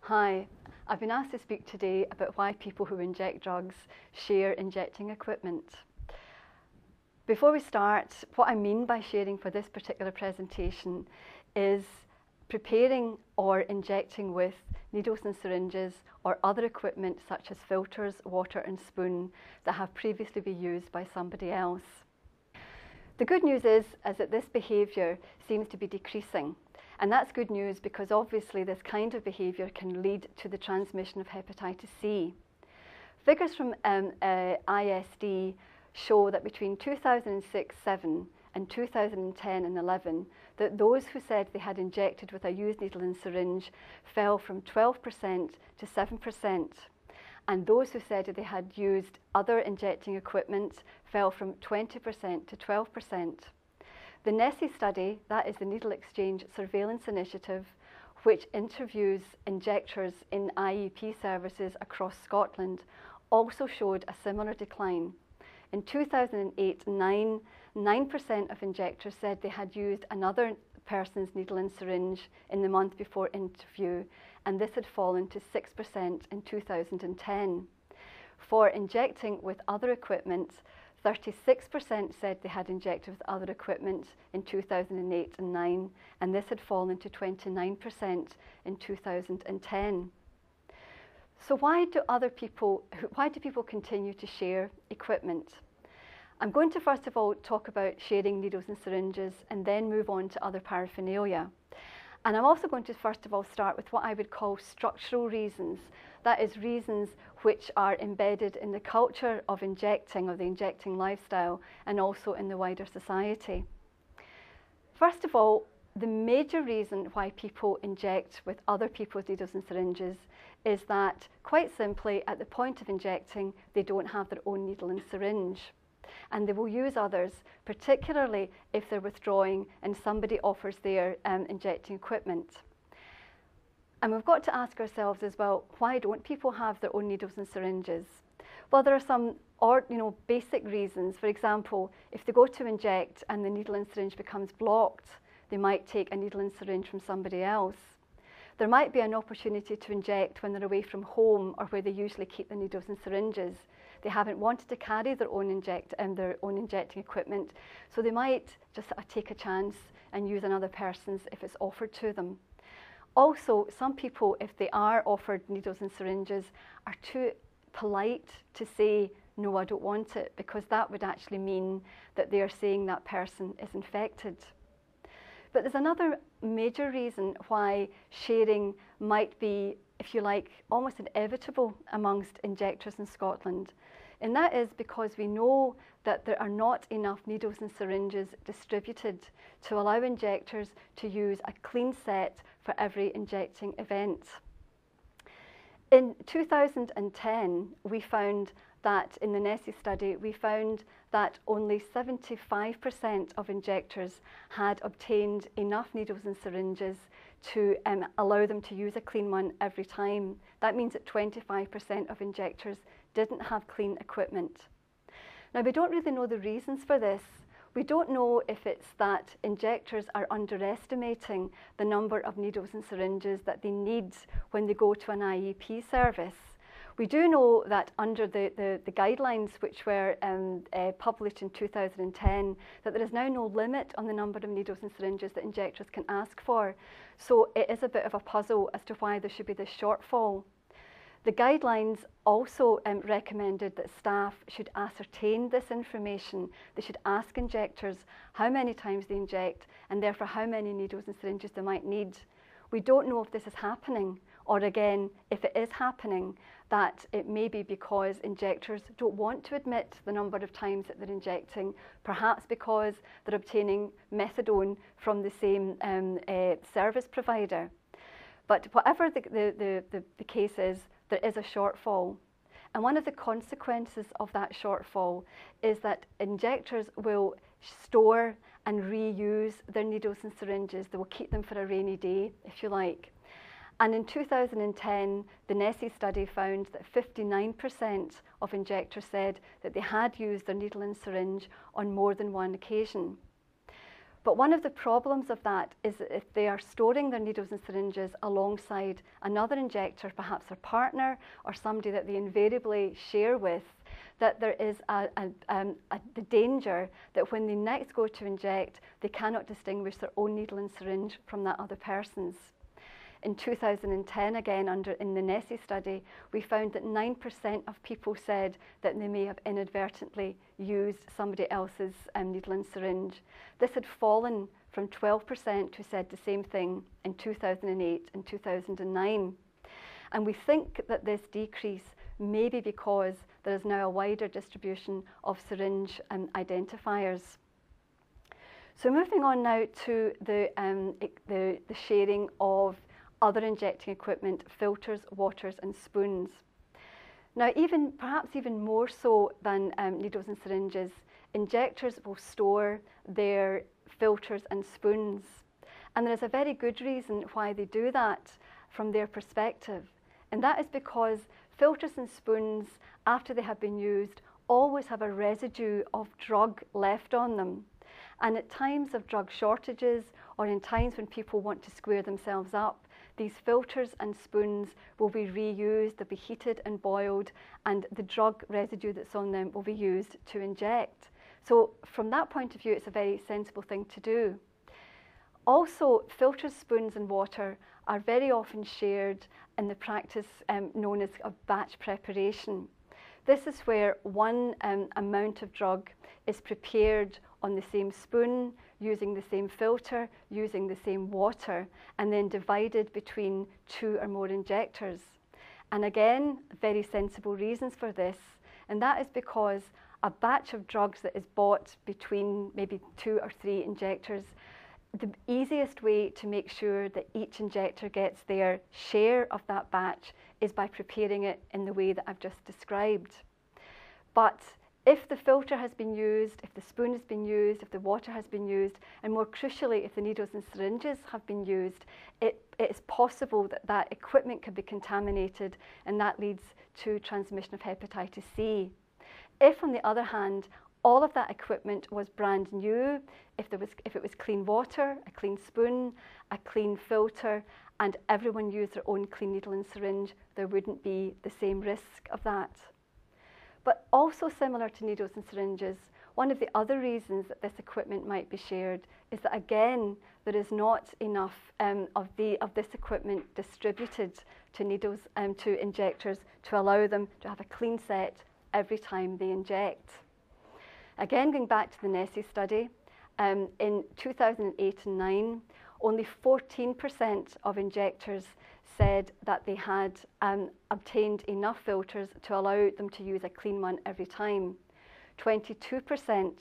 Hi, I've been asked to speak today about why people who inject drugs share injecting equipment. Before we start, what I mean by sharing for this particular presentation is preparing or injecting with needles and syringes or other equipment such as filters, water and spoon that have previously been used by somebody else. The good news is that this behaviour seems to be decreasing. And that's good news because obviously this kind of behaviour can lead to the transmission of hepatitis C. Figures from ISD show that between 2006-7 and 2010-11, that those who said they had injected with a used needle and syringe fell from 12% to 7%. And those who said that they had used other injecting equipment fell from 20% to 12%. The NESI study, that is the Needle Exchange Surveillance Initiative, which interviews injectors in IEP services across Scotland, also showed a similar decline. In 2008-9, 9% of injectors said they had used another person's needle and syringe in the month before interview, and this had fallen to 6% in 2010. For injecting with other equipment, 36% said they had injected with other equipment in 2008 and 9, and this had fallen to 29% in 2010. So why do people continue to share equipment? I'm going to first of all talk about sharing needles and syringes and then move on to other paraphernalia. And I'm also going to first of all start with what I would call structural reasons. That is reasons which are embedded in the culture of injecting, or the injecting lifestyle, and also in the wider society. First of all, the major reason why people inject with other people's needles and syringes is that, quite simply, at the point of injecting, they don't have their own needle and syringe. And they will use others, particularly if they're withdrawing and somebody offers their injecting equipment. And we've got to ask ourselves as well, why don't people have their own needles and syringes? Well, there are some basic reasons. For example, if they go to inject and the needle and syringe becomes blocked, they might take a needle and syringe from somebody else. There might be an opportunity to inject when they're away from home or where they usually keep the needles and syringes. They haven't wanted to carry their own injecting equipment, so they might just take a chance and use another person's if it's offered to them. Also, some people, if they are offered needles and syringes, are too polite to say, no, I don't want it, because that would actually mean that they are saying that person is infected. But there's another major reason why sharing might be, if you like, almost inevitable amongst injectors in Scotland. And that is because we know that there are not enough needles and syringes distributed to allow injectors to use a clean set for every injecting event. In 2010, we found that in the NESI study, we found that only 75% of injectors had obtained enough needles and syringes to allow them to use a clean one every time. That means that 25% of injectors didn't have clean equipment. Now, we don't really know the reasons for this. We don't know if it's that injectors are underestimating the number of needles and syringes that they need when they go to an IEP service. We do know that under the guidelines which were published in 2010, that there is now no limit on the number of needles and syringes that injectors can ask for. So it is a bit of a puzzle as to why there should be this shortfall. The guidelines also recommended that staff should ascertain this information. They should ask injectors how many times they inject and therefore how many needles and syringes they might need. We don't know if this is happening, or again, if it is happening, that it may be because injectors don't want to admit the number of times that they're injecting, perhaps because they're obtaining methadone from the same service provider. But whatever the case is, there is a shortfall. And one of the consequences of that shortfall is that injectors will store and reuse their needles and syringes. They will keep them for a rainy day, if you like. And in 2010, the NESI study found that 59% of injectors said that they had used their needle and syringe on more than one occasion. But one of the problems of that is that if they are storing their needles and syringes alongside another injector, perhaps their partner or somebody that they invariably share with, that there is the danger that when they next go to inject, they cannot distinguish their own needle and syringe from that other person's. In 2010, again, in the Nessie study, we found that 9% of people said that they may have inadvertently used somebody else's needle and syringe. This had fallen from 12% who said the same thing in 2008 and 2009. And we think that this decrease may be because there is now a wider distribution of syringe identifiers. So moving on now to the sharing of other injecting equipment, filters, waters and spoons. Now perhaps even more so than needles and syringes, injectors will store their filters and spoons. And there is a very good reason why they do that from their perspective. And that is because filters and spoons, after they have been used, always have a residue of drug left on them. And at times of drug shortages or in times when people want to square themselves up, these filters and spoons will be reused, they'll be heated and boiled, and the drug residue that's on them will be used to inject. So from that point of view, it's a very sensible thing to do. Also, filters, spoons and water are very often shared in the practice known as a batch preparation. This is where one amount of drug is prepared on the same spoon, using the same filter, using the same water, and then divided between 2 or more injectors. And again, very sensible reasons for this, and that is because a batch of drugs that is bought between maybe 2 or 3 injectors, the easiest way to make sure that each injector gets their share of that batch is by preparing it in the way that I've just described. But if the filter has been used, if the spoon has been used, if the water has been used, and more crucially, if the needles and syringes have been used, it is possible that that equipment could be contaminated, and that leads to transmission of hepatitis C. If, on the other hand, all of that equipment was brand new, if it was clean water, a clean spoon, a clean filter, and everyone used their own clean needle and syringe, there wouldn't be the same risk of that. But also similar to needles and syringes, one of the other reasons that this equipment might be shared is that, again, there is not enough of this equipment distributed to needles to injectors to allow them to have a clean set every time they inject. Again, going back to the Nessie study, in 2008 and 9, only 14% of injectors said that they had obtained enough filters to allow them to use a clean one every time. 22%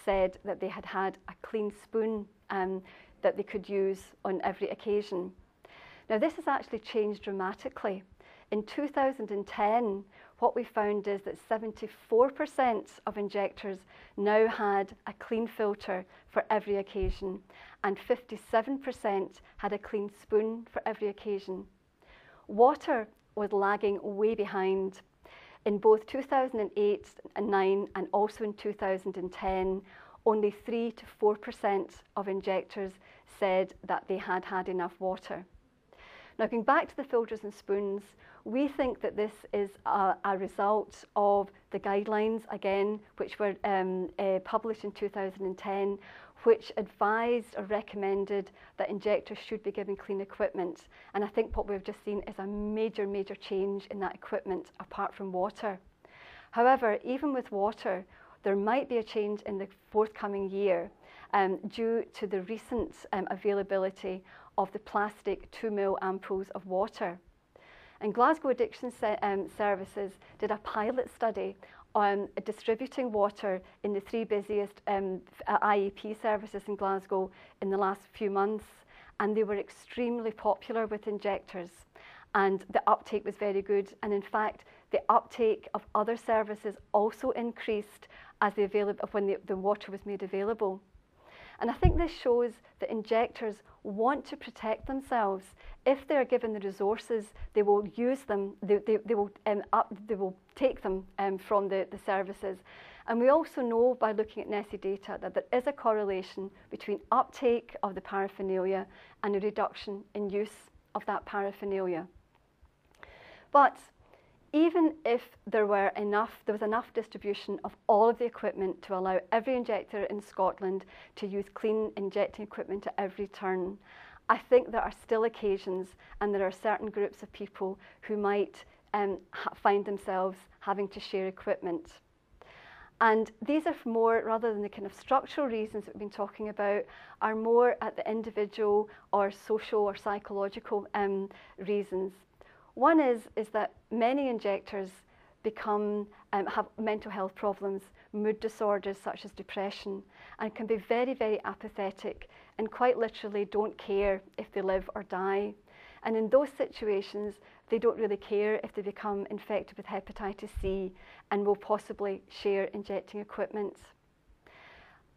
said that they had had a clean spoon that they could use on every occasion. Now, this has actually changed dramatically. In 2010, what we found is that 74% of injectors now had a clean filter for every occasion, and 57% had a clean spoon for every occasion. Water was lagging way behind. In both 2008 and 9 and also in 2010, only 3 to 4% of injectors said that they had had enough water. Now, going back to the filters and spoons, we think that this is a result of the guidelines, again, which were published in 2010, which advised or recommended that injectors should be given clean equipment. And I think what we've just seen is a major, major change in that equipment apart from water. However, even with water, there might be a change in the forthcoming year due to the recent availability of the plastic 2 ml ampoules of water. And Glasgow Addiction Services did a pilot study on distributing water in the 3 busiest IEP services in Glasgow in the last few months, and they were extremely popular with injectors, and the uptake was very good. And in fact, the uptake of other services also increased as when the water was made available. And I think this shows that injectors want to protect themselves. If they're given the resources, they will use them, they will take them from the services. And we also know by looking at NESI data that there is a correlation between uptake of the paraphernalia and a reduction in use of that paraphernalia. But even if there was enough distribution of all of the equipment to allow every injector in Scotland to use clean injecting equipment at every turn, I think there are still occasions and there are certain groups of people who might find themselves having to share equipment. And these are more, rather than the kind of structural reasons that we've been talking about, are more at the individual or social or psychological reasons. One is that many injectors have mental health problems, mood disorders such as depression, and can be very, very apathetic and quite literally don't care if they live or die. And in those situations, they don't really care if they become infected with hepatitis C and will possibly share injecting equipment.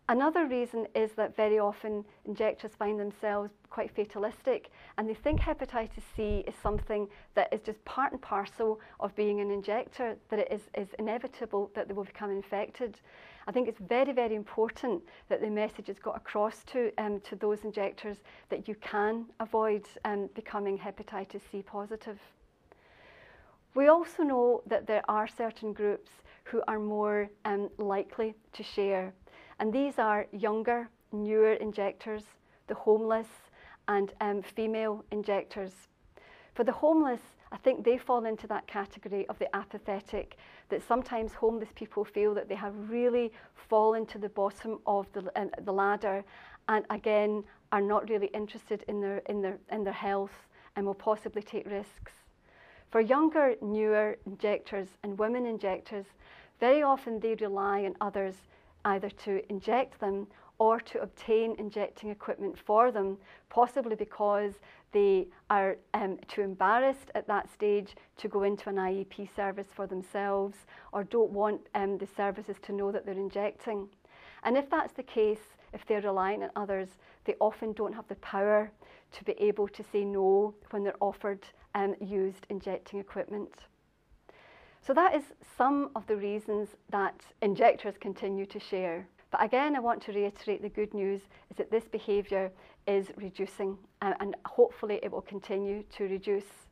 Another reason is that very often injectors find themselves quite fatalistic and they think hepatitis C is something that is just part and parcel of being an injector, that it is inevitable that they will become infected. I think it's very, very important that the message is got across to those injectors that you can avoid becoming hepatitis C positive. We also know that there are certain groups who are more likely to share. And these are younger, newer injectors, the homeless, and female injectors. For the homeless, I think they fall into that category of the apathetic, that sometimes homeless people feel that they have really fallen to the bottom of the ladder, and again are not really interested in their health and will possibly take risks. For younger, newer injectors and women injectors, very often they rely on others either to inject them or to obtain injecting equipment for them, possibly because they are too embarrassed at that stage to go into an IEP service for themselves, or don't want the services to know that they're injecting. And if that's the case, if they're relying on others, they often don't have the power to be able to say no when they're offered used injecting equipment. So that is some of the reasons that injectors continue to share. But again, I want to reiterate the good news is that this behaviour is reducing and hopefully it will continue to reduce.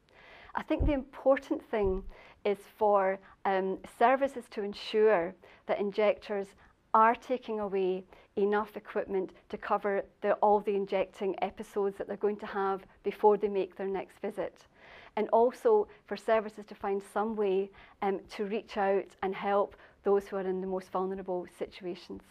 I think the important thing is for services to ensure that injectors are taking away enough equipment to cover all the injecting episodes that they're going to have before they make their next visit. And also for services to find some way to reach out and help those who are in the most vulnerable situations.